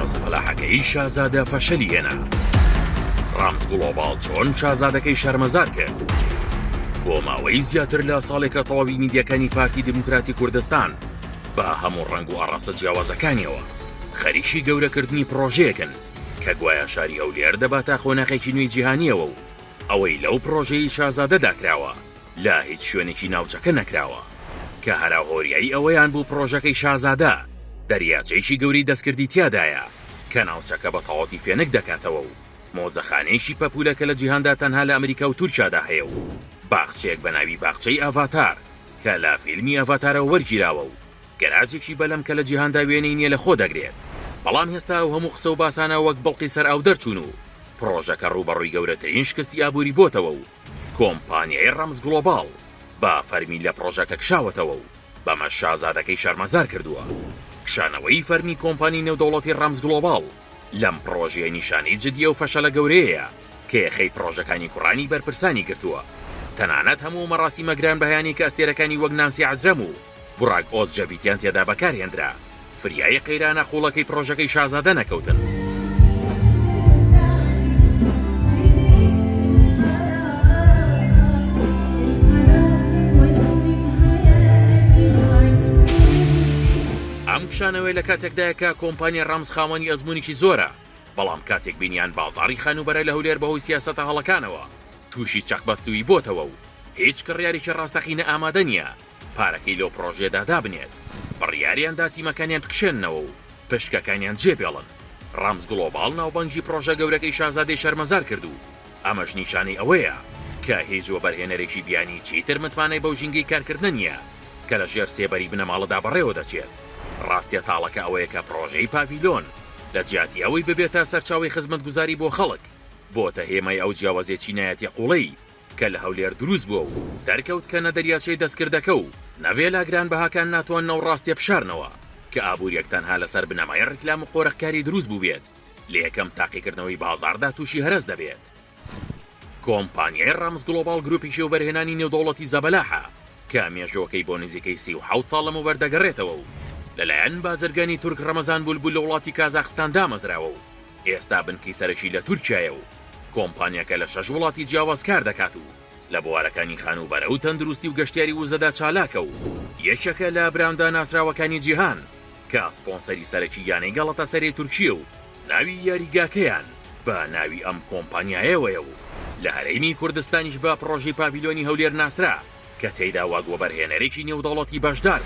پرۆژە سەفەلاحەکەی شازادە فەشەلی هێنا. رامز گلۆباڵ چۆن شازادەکەی شەرمەزار کرد. بۆ ماوەی زیاتر لە ساڵێکە تەواوی میدیەکانی پارتی دموکراتی کوردستان بە هەموو ڕنگ و ئاڕاستە جیاوازەکانیەوە خەریکی گەورەکردنی پرۆژەیەکن کە گوایە شاری هەولێر دەباتە خۆناغێکی نوێی جیهانیەوە و ئەوەی لەو پرۆژەی شازادەدا کراوە لە هیچ شوێنێکی ناوچەکە نەکراوە کە هەراهۆریایی ئەوەیان بوو پرۆژەکەی شازادە دەریاچەیەکی گەوری دەستکردی تیادایە کە ناوچەکە بە تەواوەتی فێنک دەکاتەوە و مۆزەخانەیەکی پەپولەکە لە جیهاندا تەنها لە ئەمریکا و تورکیادا هەیە و باخچەیەک بە ناوی باخچەی ئاڤاتار کە لە فیلمی ئاڤاتارەوە وەرگیراوە و گەراجێکی بەلەم کە لە جیهاندا وێنەی نییە لە خۆ دەگرێت. بەڵام هێستا و هەموو قسە و باسانە وەک بەڵقی سەر ئاو دەرچوون و پرۆژەکە ڕوبەڕووی گەورەترین شکستی ئابووری بۆتەوە و کۆمپانیای رامز گلۆباڵ بە فەرمی لە پرۆژەکە کشاوەتەوە و بەمە شازادەکەی شەرمەزار کردووە. کشانەوەی فەرمی کۆمپانی نێودەوڵەتی رامز گلۆباڵ لەم پرۆژەیە نیشانەی جدیە و فەشەلە گەورەیە کە یەخەی پرۆژەکانی کوڕانی بەرپرسانی گرتووە. تەنانەت هەموو مەڕاستیمە گران بەهایانی کە ئەستێرەکانی وەک نانسی عەجرەم و بوڕاک ئۆزجەڤیتیان تێدا بەکارهێنرا فریای قەیرانە خوڵەکەی پرۆژەکەی شازادە نەکەوتن. ئەم کشانەوەی لە کاتێکدایە کە کۆمپانیای رامز خاوەنی ئەزموونێکی زۆرە بەڵام کاتێک بینیان بازاڕی خانوبەرە لە هەولێر بەهۆی سیاسەتە هەڵەکانەوە تووشی چەقبەستووی بۆتەوە و هیچ کڕیارێکی ڕاستەقینە ئامادە نییە پارەکەی لەو پرۆژێدا دابنێت. بڕیاریاندا تیمەکانیان بکشێننەوە و پشکەکانیان جێبێڵن. رامز گلۆباڵ ناوبانگی پرۆژە گەورەکەی شازادەی شەرمەزار کرد و ئەمەش نیشانەی ئەوەیە کە هیچ وەبەرهێنەرێکی بیانی چیتر متمانەی بەو ژینگەی کارکردن نییە کە لە ژێر سێبەری بنەماڵەدا بەڕێوە دەچێت. ڕاستیە تاڵەکە ئەوەیە کە پرۆژەی پاڤیلۆن لە جیاتی ئەوەی ببێتە سەرچاوی خزمەتگوزاری بۆ خەڵک بۆتە هێمای ئەو جیاوازیە چینایەتی قوڵەی کە لە هەولێر دروست بووە و دەرکەوت کە نەدەریاچەی دەستکردەکە و نەوێلا گران بەهاکان ناتوان نەو ڕاستیە بشارنەوە کە ئابوووریەک تەنها لەسەر بنەمای ڕیکلام و قۆرەخکاری دروست بوو بێت لە یەکەم تاقیکردنەوەی بازاڕدا تووشی هەرس دەبێت. کۆمپانیای رامز گلۆباڵ گروپی شێوەبەرهێنانی نێودەوڵەتی زەبەلاحە کە مێژوەکەی بۆ نزیکەی 37 ساڵ لەمەوبەر دەگەڕێتەوە و لەلایەن بازرگانی تورک ڕەمەزان بولبول لە وڵاتی کازاخستان دامەزراوە و ئێستا بنکی سەرەکی لە تورکیایە و کۆمپانیەکە لە 6 وڵاتی جیاواز کار دەکات و لە بوارەکانی خانوبەرە و تەندروستی و گەشتیاری وزەدا چالاکە و یەکێکە لە براندە ناسراوەکانی جیهان کە سپۆنسەری سەرەکی یانەی گەڵەتە سەرەی تورکیە و ناوی یاریگاکەیان بە ناوی ئەم کۆمپانیایەوەیە و لە هەرێمی کوردستانیش بە پرۆژەی پاڤیلۆنی هەولێر ناسرا کە تێیدا واگوەبەرهێنەرێکی نێودەوڵەتی بەشدار